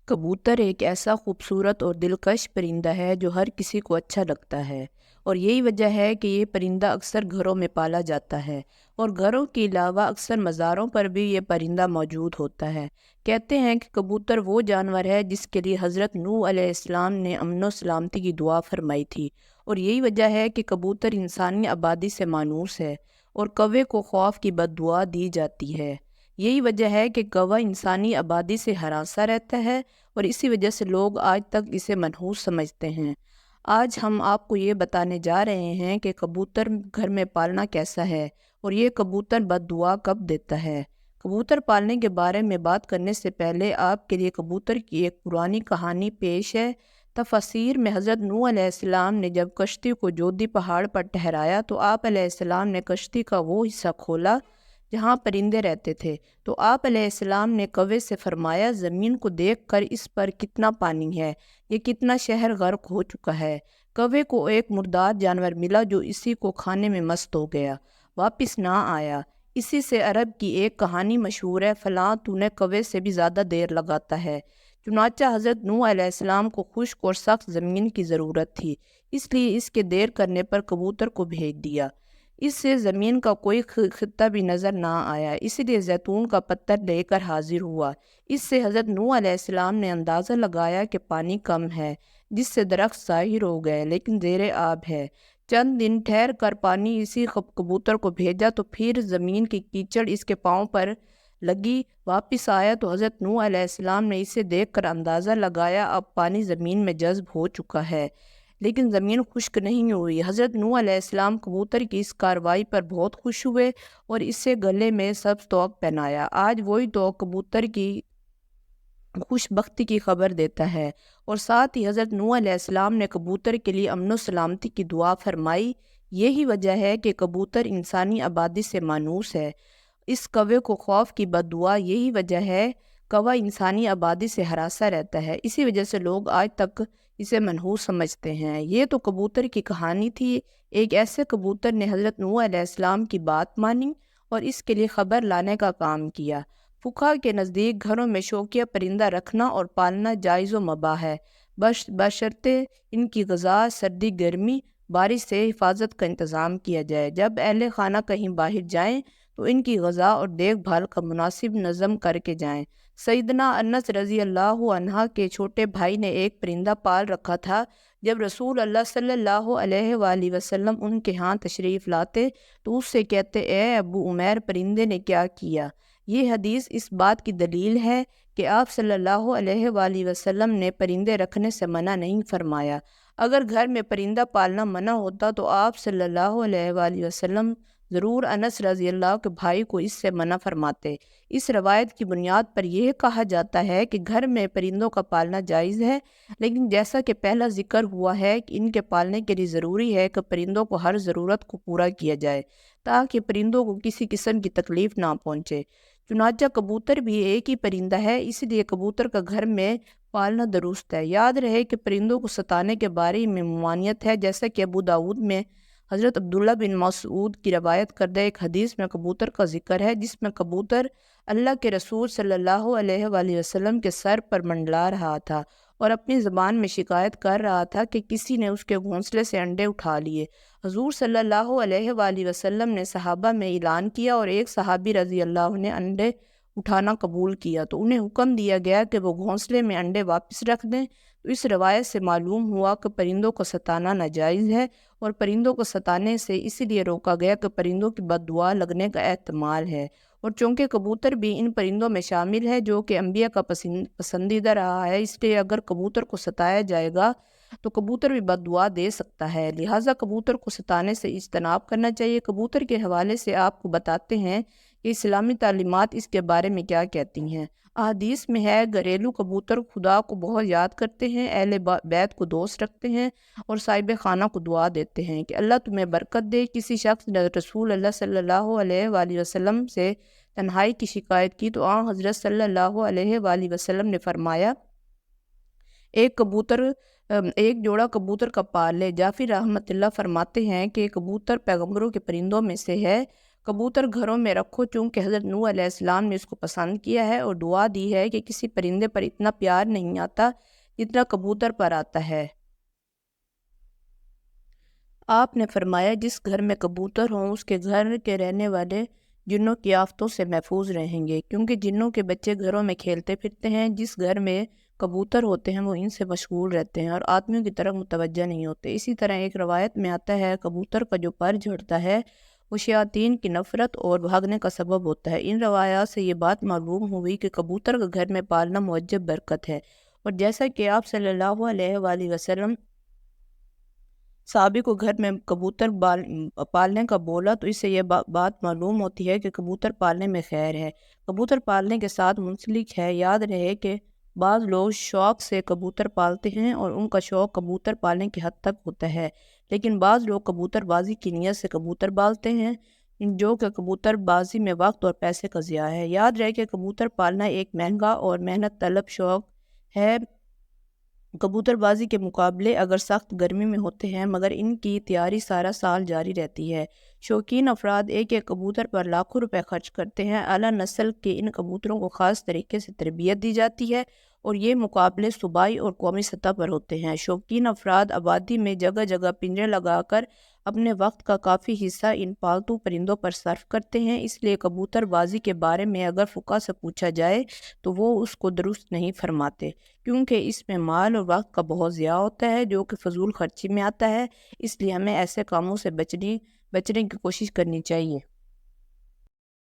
کبوتر ایک ایسا خوبصورت اور دلکش پرندہ ہے جو ہر کسی کو اچھا لگتا ہے، اور یہی وجہ ہے کہ یہ پرندہ اکثر گھروں میں پالا جاتا ہے، اور گھروں کے علاوہ اکثر مزاروں پر بھی یہ پرندہ موجود ہوتا ہے۔ کہتے ہیں کہ کبوتر وہ جانور ہے جس کے لیے حضرت نوح علیہ السلام نے امن و سلامتی کی دعا فرمائی تھی، اور یہی وجہ ہے کہ کبوتر انسانی آبادی سے مانوس ہے اور کوے کو خوف کی بد دعا دی جاتی ہے۔ یہی وجہ ہے کہ کوہ انسانی آبادی سے ہراساں رہتا ہے، اور اسی وجہ سے لوگ آج تک اسے منحوس سمجھتے ہیں۔ آج ہم آپ کو یہ بتانے جا رہے ہیں کہ کبوتر گھر میں پالنا کیسا ہے، اور یہ کبوتر بد دعا کب دیتا ہے۔ کبوتر پالنے کے بارے میں بات کرنے سے پہلے آپ کے لیے کبوتر کی ایک پرانی کہانی پیش ہے۔ تفاسیر میں حضرت نوح علیہ السلام نے جب کشتی کو جودی پہاڑ پر ٹھہرایا تو آپ علیہ السلام نے کشتی کا وہ حصہ کھولا جہاں پرندے رہتے تھے، تو آپ علیہ السلام نے کوے سے فرمایا، زمین کو دیکھ کر اس پر کتنا پانی ہے، یہ کتنا شہر غرق ہو چکا ہے۔ کوے کو ایک مردار جانور ملا جو اسی کو کھانے میں مست ہو گیا، واپس نہ آیا۔ اسی سے عرب کی ایک کہانی مشہور ہے، فلاں تو نے کوے سے بھی زیادہ دیر لگاتا ہے۔ چنانچہ حضرت نوح علیہ السلام کو خشک اور سخت زمین کی ضرورت تھی، اس لیے اس کے دیر کرنے پر کبوتر کو بھیج دیا۔ اس سے زمین کا کوئی خطہ بھی نظر نہ آیا، اس لیے زیتون کا پتھر لے کر حاضر ہوا۔ اس سے حضرت نوح علیہ السلام نے اندازہ لگایا کہ پانی کم ہے، جس سے درخت ظاہر ہو گئے لیکن زیر آب ہے۔ چند دن ٹھہر کر پانی اسی کبوتر کو بھیجا تو پھر زمین کی کیچڑ اس کے پاؤں پر لگی۔ واپس آیا تو حضرت نوح علیہ السلام نے اسے دیکھ کر اندازہ لگایا اب پانی زمین میں جذب ہو چکا ہے، لیکن زمین خشک نہیں ہوئی۔ حضرت نوح علیہ السلام کبوتر کی اس کارروائی پر بہت خوش ہوئے اور اسے گلے میں سبز توق پہنایا۔ آج وہی توق کبوتر کی خوش بختی کی خبر دیتا ہے، اور ساتھ ہی حضرت نوح علیہ السلام نے کبوتر کے لیے امن و سلامتی کی دعا فرمائی۔ یہی وجہ ہے کہ کبوتر انسانی آبادی سے مانوس ہے۔ اس کوے کو خوف کی بد دعا یہی وجہ ہے، کوہ انسانی آبادی سے ہراساں رہتا ہے، اسی وجہ سے لوگ آج تک اسے منحوس سمجھتے ہیں۔ یہ تو کبوتر کی کہانی تھی۔ ایک ایسے کبوتر نے حضرت نوح علیہ السلام کی بات مانی اور اس کے لیے خبر لانے کا کام کیا۔ فقہا کے نزدیک گھروں میں شوقیہ پرندہ رکھنا اور پالنا جائز و مباح ہے، بشرطے ان کی غذا، سردی گرمی، بارش سے حفاظت کا انتظام کیا جائے۔ جب اہل خانہ کہیں باہر جائیں تو ان کی غذا اور دیکھ بھال کا مناسب نظم کر کے جائیں۔ سیدنا انس رضی اللہ عنہ کے چھوٹے بھائی نے ایک پرندہ پال رکھا تھا۔ جب رسول اللہ صلی اللہ علیہ وآلہ وسلم ان کے ہاں تشریف لاتے تو اس سے کہتے، اے ابو عمیر، پرندے نے کیا کیا؟ یہ حدیث اس بات کی دلیل ہے کہ آپ صلی اللہ علیہ وآلہ وسلم نے پرندے رکھنے سے منع نہیں فرمایا۔ اگر گھر میں پرندہ پالنا منع ہوتا تو آپ صلی اللہ علیہ وآلہ وسلم ضرور انس رضی اللہ کے بھائی کو اس سے منع فرماتے۔ اس روایت کی بنیاد پر یہ کہا جاتا ہے کہ گھر میں پرندوں کا پالنا جائز ہے، لیکن جیسا کہ پہلا ذکر ہوا ہے کہ ان کے پالنے کے لیے ضروری ہے کہ پرندوں کو ہر ضرورت کو پورا کیا جائے تاکہ پرندوں کو کسی قسم کی تکلیف نہ پہنچے۔ چنانچہ کبوتر بھی ایک ہی پرندہ ہے، اس لیے کبوتر کا گھر میں پالنا درست ہے۔ یاد رہے کہ پرندوں کو ستانے کے بارے میں ممانعت ہے، جیسا کہ ابو داؤد میں حضرت عبداللہ بن مسعود کی روایت کردہ ایک حدیث میں کبوتر کا ذکر ہے، جس میں کبوتر اللہ کے رسول صلی اللہ علیہ وآلہ وسلم کے سر پر منڈلا رہا تھا اور اپنی زبان میں شکایت کر رہا تھا کہ کسی نے اس کے گھونسلے سے انڈے اٹھا لیے۔ حضور صلی اللہ علیہ وآلہ وسلم نے صحابہ میں اعلان کیا اور ایک صحابی رضی اللہ عنہ نے انڈے اٹھانا قبول کیا تو انہیں حکم دیا گیا کہ وہ گھونسلے میں انڈے واپس رکھ دیں۔ تو اس روایت سے معلوم ہوا کہ پرندوں کو ستانا ناجائز ہے، اور پرندوں کو ستانے سے اس لیے روکا گیا کہ پرندوں کی بد دعا لگنے کا احتمال ہے، اور چونکہ کبوتر بھی ان پرندوں میں شامل ہے جو کہ انبیاء کا پسندیدہ رہا ہے، اس لیے اگر کبوتر کو ستایا جائے گا تو کبوتر بھی بد دعا دے سکتا ہے، لہٰذا کبوتر کو ستانے سے اجتناب کرنا چاہیے۔ کبوتر کے حوالے سے آپ کو بتاتے ہیں کہ اسلامی تعلیمات اس کے بارے میں کیا کہتی ہیں۔ احادیث میں ہے، گھریلو کبوتر خدا کو بہت یاد کرتے ہیں، اہل بیت کو دوست رکھتے ہیں اور صاحب خانہ کو دعا دیتے ہیں کہ اللہ تمہیں برکت دے۔ کسی شخص نے رسول اللہ صلی اللہ علیہ وآلہ وسلم سے تنہائی کی شکایت کی تو آن حضرت صلی اللہ علیہ وآلہ وسلم نے فرمایا، ایک جوڑا کبوتر کا پال لے۔ جعفر رحمۃ اللہ فرماتے ہیں کہ کبوتر پیغمبروں کے پرندوں میں سے ہے۔ کبوتر گھروں میں رکھو چونکہ حضرت نوح علیہ السلام نے اس کو پسند کیا ہے اور دعا دی ہے کہ کسی پرندے پر اتنا پیار نہیں آتا جتنا کبوتر پر آتا ہے۔ آپ نے فرمایا جس گھر میں کبوتر ہوں اس کے گھر کے رہنے والے جنوں کی آفتوں سے محفوظ رہیں گے، کیونکہ جنوں کے بچے گھروں میں کھیلتے پھرتے ہیں۔ جس گھر میں کبوتر ہوتے ہیں وہ ان سے مشغول رہتے ہیں اور آدمیوں کی طرف متوجہ نہیں ہوتے۔ اسی طرح ایک روایت میں آتا ہے کبوتر کا جو پر جھڑتا ہے وہ شیاطین کی نفرت اور بھاگنے کا سبب ہوتا ہے۔ ان روایات سے یہ بات معلوم ہوئی کہ کبوتر کا گھر میں پالنا معجب برکت ہے، اور جیسا کہ آپ صلی اللہ علیہ وآلہ وسلم صحابی کو گھر میں کبوتر پالنے کا بولا تو اس سے یہ بات معلوم ہوتی ہے کہ کبوتر پالنے میں خیر ہے۔ کبوتر پالنے کے ساتھ منسلک ہے۔ یاد رہے کہ بعض لوگ شوق سے کبوتر پالتے ہیں اور ان کا شوق کبوتر پالنے کی حد تک ہوتا ہے، لیکن بعض لوگ کبوتر بازی کی نیت سے کبوتر پالتے ہیں، جو کہ کبوتر بازی میں وقت اور پیسے کا ضیاع ہے۔ یاد رہے کہ کبوتر پالنا ایک مہنگا اور محنت طلب شوق ہے۔ کبوتر بازی کے مقابلے اگر سخت گرمی میں ہوتے ہیں، مگر ان کی تیاری سارا سال جاری رہتی ہے۔ شوقین افراد ایک ایک کبوتر پر لاکھوں روپے خرچ کرتے ہیں۔ اعلیٰ نسل کے ان کبوتروں کو خاص طریقے سے تربیت دی جاتی ہے اور یہ مقابلے صوبائی اور قومی سطح پر ہوتے ہیں۔ شوقین افراد آبادی میں جگہ جگہ پنجرے لگا کر اپنے وقت کا کافی حصہ ان پالتو پرندوں پر صرف کرتے ہیں۔ اس لیے کبوتر بازی کے بارے میں اگر فقہا سے پوچھا جائے تو وہ اس کو درست نہیں فرماتے، کیونکہ اس میں مال اور وقت کا بہت ضیاع ہوتا ہے جو کہ فضول خرچی میں آتا ہے۔ اس لیے ہمیں ایسے کاموں سے بچنے کی کوشش کرنی چاہیے۔